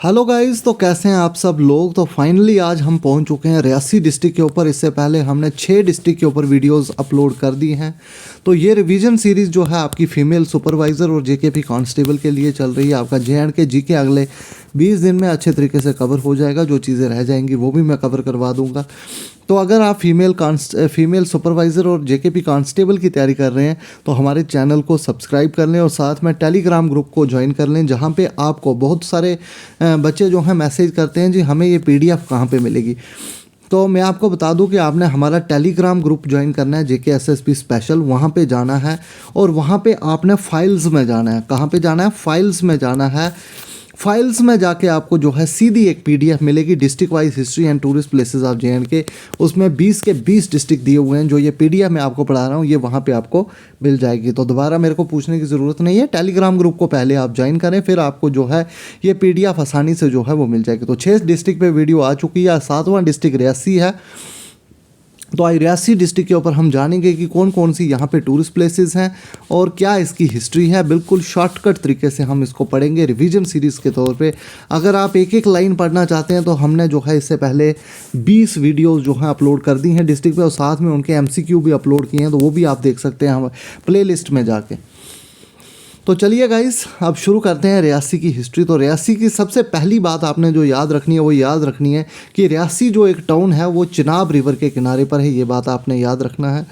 Hello guys, तो कैसे हैं आप सब लोग। तो फाइनली आज हम पहुंच चुके हैं रियासी डिस्ट्रिक्ट के ऊपर। इससे पहले हमने 6 डिस्ट्रिक्ट के ऊपर वीडियोस अपलोड कर दी हैं। तो ये रिवीजन सीरीज़ जो है आपकी फ़ीमेल सुपरवाइज़र और जेकेपी कांस्टेबल के लिए चल रही है। आपका जे.एंड.के जीके अगले 20 दिन में अच्छे तरीके से कवर हो जाएगा। जो चीज़ें रह जाएंगी वो भी मैं कवर करवा दूंगा। तो अगर आप फीमेल सुपरवाइज़र और जेकेपी कांस्टेबल की तैयारी कर रहे हैं तो हमारे चैनल को सब्सक्राइब कर लें और साथ में टेलीग्राम ग्रुप को ज्वाइन कर लें, जहां पे आपको बहुत सारे बच्चे जो हैं मैसेज करते हैं जी हमें ये पीडीएफ कहाँ पे मिलेगी। तो मैं आपको बता दूं कि आपने हमारा टेलीग्राम ग्रुप ज्वाइन करना है, जेके एसएसपी स्पेशल। वहाँ पे जाना है और वहाँ पे आपने फाइल्स में जाना है। कहाँ पे जाना है? फाइल्स में जाना है। फाइल्स में जाके आपको जो है सीधी एक पीडीएफ मिलेगी, district wise history and tourist places of J&K. उसमें 20 के 20 डिस्ट्रिक्ट दिए हुए हैं। जो ये पीडीएफ मैं आपको पढ़ा रहा हूँ ये वहाँ पे आपको मिल जाएगी। तो दोबारा मेरे को पूछने की ज़रूरत नहीं है, टेलीग्राम ग्रुप को पहले आप ज्वाइन करें, फिर आपको जो है ये पीडीएफ आसानी से जो है वो मिल जाएगी। तो 6 डिस्ट्रिक्ट पे वीडियो आ चुकी है। 7वां डिस्ट्रिक्ट रियासी है। तो आज रियासी डिस्ट्रिक्ट के ऊपर हम जानेंगे कि कौन कौन सी यहाँ पे टूरिस्ट प्लेसेस हैं और क्या इसकी हिस्ट्री है। बिल्कुल शॉर्टकट तरीके से हम इसको पढ़ेंगे रिवीजन सीरीज़ के तौर पे। अगर आप एक एक लाइन पढ़ना चाहते हैं तो हमने जो है इससे पहले 20 वीडियोस जो हैं अपलोड कर दी हैं डिस्ट्रिक्ट पे, और साथ में उनके एमसीक्यू भी अपलोड किए हैं। तो वो भी आप देख सकते हैं हम प्ले लिस्ट में जाके। तो चलिए गाइस, अब शुरू करते हैं रियासी की हिस्ट्री। तो रियासी की सबसे पहली बात आपने जो याद रखनी है वो याद रखनी है कि रियासी जो एक टाउन है वो चिनाब रिवर के किनारे पर है। ये बात आपने याद रखना है।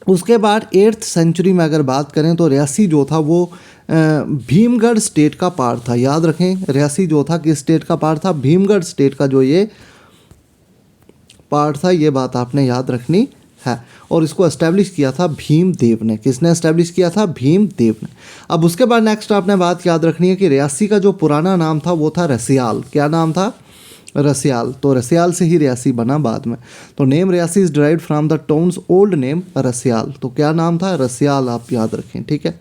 उसके बाद 8th सेंचुरी में अगर बात करें तो रियासी जो था वो भीमगढ़ स्टेट का पार्ट था। याद रखें, रियासी जो था किस स्टेट का पार्ट था? भीमगढ़ स्टेट का जो ये पार्ट था, ये बात आपने याद रखनी है। और इसको एस्टेब्लिश किया था भीमदेव ने। किसने एस्टेब्लिश किया था? भीमदेव ने। अब उसके बाद नेक्स्ट आपने बात याद रखनी है कि रियासी का जो पुराना नाम था वो था रसियाल। क्या नाम था? रसियाल। तो रसियाल से ही रियासी बना बाद में। तो name Reasi is derived from the town's old name Rasiyal. तो क्या नाम था? रसियाल। आप याद रखें, ठीक है।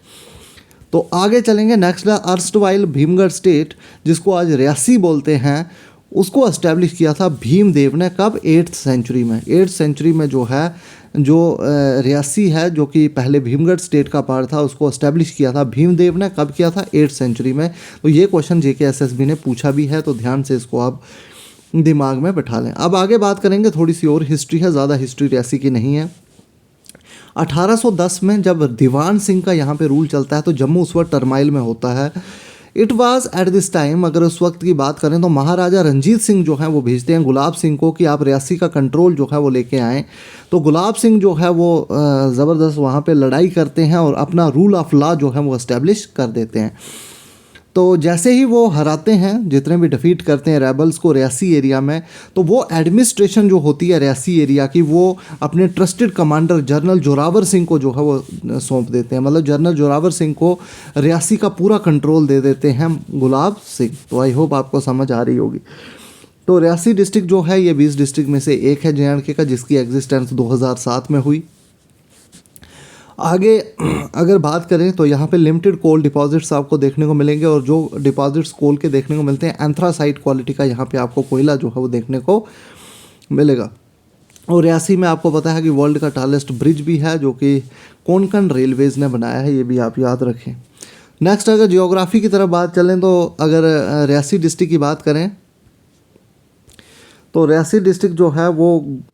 तो आगे चलेंगे। नेक्स्ट अर्स्टवाइल भीमगढ़ स्टेट, जिसको आज रियासी बोलते हैं, उसको एस्टेब्लिश किया था भीमदेव ने। कब? 8th सेंचुरी में। 8th सेंचुरी में जो है जो रियासी है जो कि पहले भीमगढ़ स्टेट का पार्ट था, उसको एस्टेब्लिश किया था भीमदेव ने। कब किया था? 8th सेंचुरी में। तो ये क्वेश्चन जेके एसएसबी ने पूछा भी है, तो ध्यान से इसको आप दिमाग में बैठा लें। अब आगे बात करेंगे, थोड़ी सी और हिस्ट्री है, ज़्यादा हिस्ट्री रियासी की नहीं है। 1810 में जब दीवान सिंह का यहाँ पे रूल चलता है तो जम्मू उस वक्त टर्माइल में होता है। It was at this time, अगर उस वक्त की बात करें तो महाराजा रंजीत सिंह जो हैं वो भेजते हैं गुलाब सिंह को कि आप रियासी का कंट्रोल जो है वो लेके आएँ। तो गुलाब सिंह जो है वो ज़बरदस्त वहाँ पे लड़ाई करते हैं और अपना रूल ऑफ लॉ जो है वो इस्टेब्लिश कर देते हैं। तो जैसे ही वो हराते हैं, जितने भी डिफीट करते हैं रेबल्स को रियासी एरिया में, तो वो एडमिनिस्ट्रेशन जो होती है रियासी एरिया की वो अपने trusted commander general Zorawar Singh को जो है वो सौंप देते हैं। मतलब जनरल जोरावर सिंह को रियासी का पूरा कंट्रोल दे देते हैं गुलाब सिंह। तो आई होप आपको समझ आ रही होगी। तो रियासी डिस्ट्रिक्ट जो है ये 20 डिस्ट्रिक्ट में से एक है जे.एंड.के का, जिसकी एग्जिस्टेंस 2007 में हुई। आगे अगर बात करें तो यहाँ पे लिमिटेड कोल डिपॉजिट्स आपको देखने को मिलेंगे, और जो डिपॉजिट्स कोल के देखने को मिलते हैं एंथ्रासाइट क्वालिटी का यहाँ पे आपको कोयला जो है वो देखने को मिलेगा। और रियासी में आपको पता है कि वर्ल्ड का टालेस्ट ब्रिज भी है जो कि कोंकण रेलवेज़ ने बनाया है। ये भी आप याद रखें। नेक्स्ट अगर जियोग्राफी की तरफ बात चलें तो अगर रियासी डिस्ट्रिक्ट की बात करें तो रियासी डिस्ट्रिक्ट जो है वो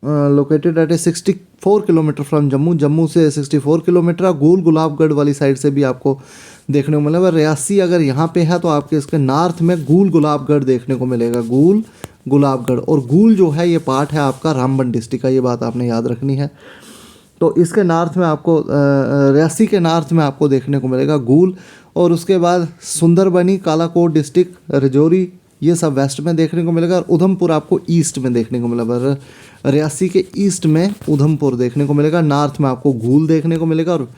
located at 64 kilometre from Jammu. Jammu से 64 किलोमीटर। गुल गुलाबगढ़ वाली साइड से भी आपको देखने को मिलेगा। रियासी अगर यहाँ पे है तो आपके इसके नॉर्थ में गुल गुलाबगढ़ देखने को मिलेगा। गुल गुलाबगढ़। और गुल जो है ये पार्ट है आपका रामबन डिस्ट्रिक्ट का। ये बात आपने याद रखनी है। तो इसके नॉर्थ में आपको रियासी के नॉर्थ में आपको देखने को मिलेगा गुल। और उसके बाद सुंदरबनी, कालाकोट डिस्ट्रिक्ट, रजौरी, ये सब वेस्ट में देखने को मिलेगा। और उधमपुर आपको ईस्ट में देखने को मिलेगा। रियासी के ईस्ट में उधमपुर देखने को मिलेगा। नॉर्थ में आपको घूल देखने को मिलेगा। और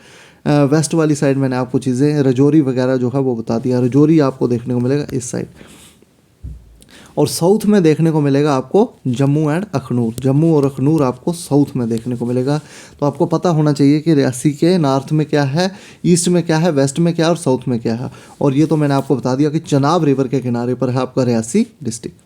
वेस्ट वाली साइड मैंने आपको चीज़ें रजौरी वगैरह जो है वो बता दिया। रजौरी आपको देखने को मिलेगा इस साइड। और साउथ में देखने को मिलेगा आपको जम्मू एंड अखनूर। जम्मू और अखनूर आपको साउथ में देखने को मिलेगा। तो आपको पता होना चाहिए कि रियासी के नॉर्थ में क्या है, ईस्ट में क्या है, वेस्ट में क्या है और साउथ में क्या है। और ये तो मैंने आपको बता दिया कि चिनाब रिवर के किनारे पर है आपका रियासी डिस्ट्रिक्ट।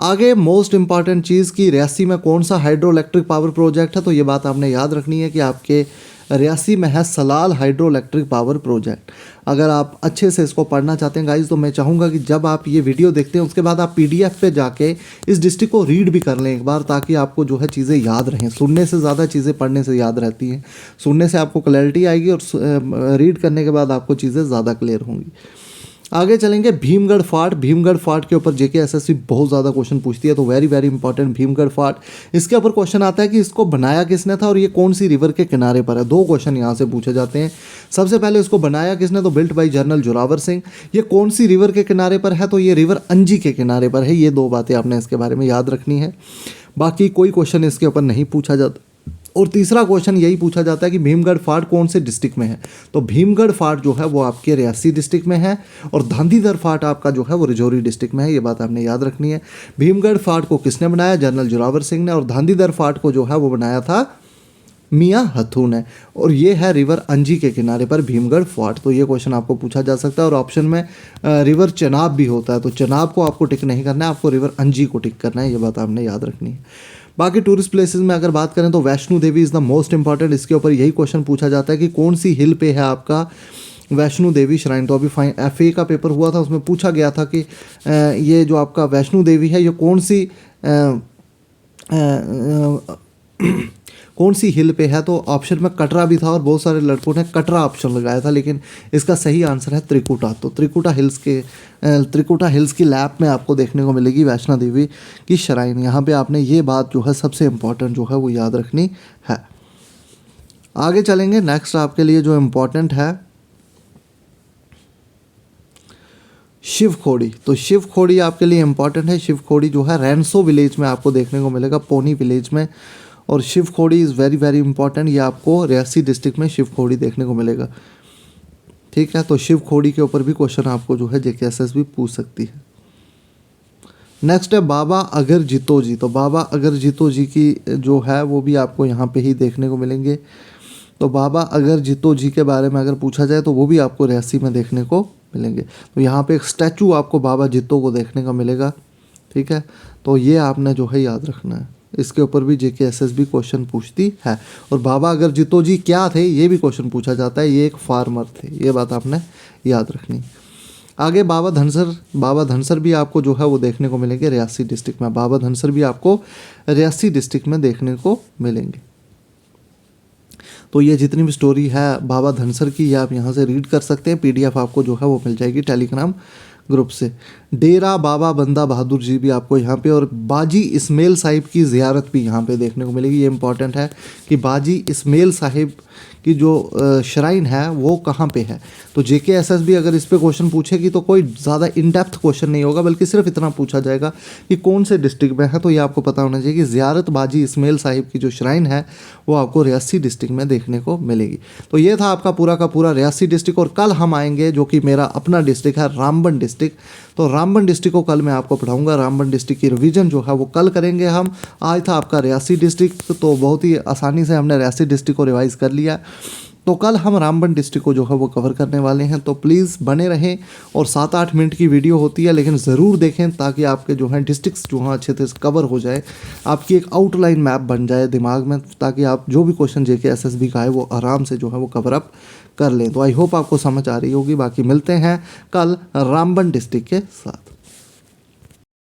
आगे मोस्ट इंपॉर्टेंट चीज़ कि रियासी में कौन सा हाइड्रो इलेक्ट्रिक पावर प्रोजेक्ट है। तो ये बात आपने याद रखनी है कि आपके रियासी में है Salal hydro electric power project. अगर आप अच्छे से इसको पढ़ना चाहते हैं गाइज, तो मैं चाहूँगा कि जब आप ये वीडियो देखते हैं उसके बाद आप PDF पे जाके इस डिस्ट्रिक्ट को रीड भी कर लें एक बार, ताकि आपको जो है चीज़ें याद रहें। सुनने से ज़्यादा चीज़ें पढ़ने से याद रहती हैं। सुनने से आपको क्लैरिटी आएगी और रीड करने के बाद आपको चीज़ें ज़्यादा क्लियर होंगी। आगे चलेंगे भीमगढ़ फार्ट। भीमगढ़ फार्ट के ऊपर जेके एसएससी बहुत ज़्यादा क्वेश्चन पूछती है, तो वेरी वेरी इंपॉर्टेंट भीमगढ़ फार्ट। इसके ऊपर क्वेश्चन आता है कि इसको बनाया किसने था और ये कौन सी रिवर के किनारे पर है। 2 क्वेश्चन यहाँ से पूछे जाते हैं। सबसे पहले इसको बनाया किसने, तो built by general Zorawar Singh. ये कौन सी रिवर के किनारे पर है, तो ये रिवर अंजी के किनारे पर है। ये 2 बातें आपने इसके बारे में याद रखनी है। बाकी कोई क्वेश्चन इसके ऊपर नहीं पूछा जाता। और तीसरा क्वेश्चन यही पूछा जाता है कि भीमगढ़ फार्ट कौन से डिस्ट्रिक्ट में है, तो भीमगढ़ फार्ट जो है वो आपके रियासी डिस्ट्रिक्ट में है और धांधीधर फार्ट आपका जो है वो राजौरी डिस्ट्रिक्ट में है। ये बात आपने याद रखनी है। भीमगढ़ फार्ट को किसने बनाया, जनरल जोरावर सिंह ने, और धांधीधर फार्ट को जो है वो बनाया था मियाँ हथू ने। और ये है रिवर अंजी के किनारे पर भीमगढ़ फार्ट। तो ये क्वेश्चन आपको पूछा जा सकता है। और ऑप्शन में रिवर चनाब भी होता है, तो चनाब को आपको टिक नहीं करना है, आपको रिवर अंजी को टिक करना है। ये बात आपने याद रखनी है। बाकी टूरिस्ट प्लेसेस में अगर बात करें तो Vaishno Devi is the most important. इसके ऊपर यही क्वेश्चन पूछा जाता है कि कौन सी हिल पे है आपका वैष्णो देवी श्राइन। तो अभी FA का पेपर हुआ था, उसमें पूछा गया था कि ये जो आपका वैष्णो देवी है ये कौन सी हिल पे है। तो ऑप्शन में कटरा भी था और बहुत सारे लड़कों ने कटरा ऑप्शन लगाया था, लेकिन इसका सही आंसर है त्रिकुटा। तो त्रिकुटा हिल्स की लैप में आपको देखने को मिलेगी वैष्णो देवी की श्राइन। यहाँ पे आपने ये बात जो है सबसे इम्पॉर्टेंट जो है वो याद रखनी है। आगे चलेंगे। नेक्स्ट आपके लिए जो इम्पॉर्टेंट है शिवखोड़ी। तो शिवखोड़ी आपके लिए इम्पॉर्टेंट है। शिवखोड़ी जो है रैनसो विलेज में आपको देखने को मिलेगा, पोनी विलेज में। और Shiv Khori is very very important. ये आपको रियासी डिस्ट्रिक्ट में शिवखोड़ी देखने को मिलेगा। ठीक है, तो शिवखोड़ी के ऊपर भी क्वेश्चन आपको जो है JKSS भी पूछ सकती है। नेक्स्ट है बाबा अगर जीतो जी। तो बाबा अगर जीतो जी की जो है वो भी आपको यहाँ पे ही देखने को मिलेंगे। तो बाबा अगर जीतो जी के बारे में अगर पूछा जाए तो वो भी आपको रियासी में देखने को मिलेंगे। तो यहाँ पे एक स्टैचू आपको बाबा जीतो को देखने को मिलेगा। ठीक है, तो ये आपने जो है याद रखना है। इसके ऊपर भी JKSS भी क्वेश्चन पूछती है। और बाबा अगर जीतो जी क्या थे ये भी क्वेश्चन पूछा जाता है। ये एक फार्मर थे, ये बात आपने याद रखनी। आगे बाबा धनसर भी आपको जो है वो देखने को मिलेंगे रियासी डिस्ट्रिक्ट में। बाबा धनसर भी आपको रियासी डिस्ट्रिक्ट में देखने को मिलेंगे। तो ये जितनी भी स्टोरी है बाबा धनसर की, ये आप यहाँ से रीड कर सकते हैं। PDF आपको जो है वो मिल जाएगी टेलीग्राम ग्रुप से। डेरा बाबा बंदा बहादुर जी भी आपको यहाँ पे, और बाजी इस्माइल साहिब की ज़ियारत भी यहाँ पे देखने को मिलेगी। ये इंपॉर्टेंट है कि बाजी इस्माइल साहिब की जो श्राइन है वो कहाँ पे है। तो JKSS भी अगर इस पे क्वेश्चन पूछेगी तो कोई ज़्यादा इन डेप्थ क्वेश्चन नहीं होगा, बल्कि सिर्फ इतना पूछा जाएगा कि कौन से डिस्ट्रिक्ट में है। तो ये आपको पता होना चाहिए कि ज़ियारत बाजी इस्माइल साहिब की जो श्राइन है वो आपको रियासी डिस्ट्रिक्ट में देखने को मिलेगी। तो ये था आपका पूरा का पूरा रियासी डिस्ट्रिक्ट। और कल हम आएंगे जो कि मेरा अपना डिस्ट्रिक्ट है रामबन डिस्ट्रिक्ट। तो रामबन डिस्ट्रिक्ट को कल मैं आपको पढ़ाऊंगा। रामबन डिस्ट्रिक्ट की रिवीजन जो है वो कल करेंगे हम। आज था आपका रियासी डिस्ट्रिक्ट, तो बहुत ही आसानी से हमने रियासी डिस्ट्रिक्ट को रिवाइज कर लिया। तो कल हम रामबन डिस्ट्रिक्ट को जो है वो कवर करने वाले हैं। तो प्लीज़ बने रहें। और 7-8 मिनट की वीडियो होती है, लेकिन ज़रूर देखें ताकि आपके जो हैं डिस्ट्रिक्ट्स जो हैं अच्छे से कवर हो जाए, आपकी एक आउटलाइन मैप बन जाए दिमाग में, ताकि आप जो भी क्वेश्चन JKSS भी का है वो आराम से जो है वो कवर अप कर लें। तो आई होप आपको समझ आ रही होगी। बाकी मिलते हैं कल रामबन डिस्ट्रिक्ट के साथ।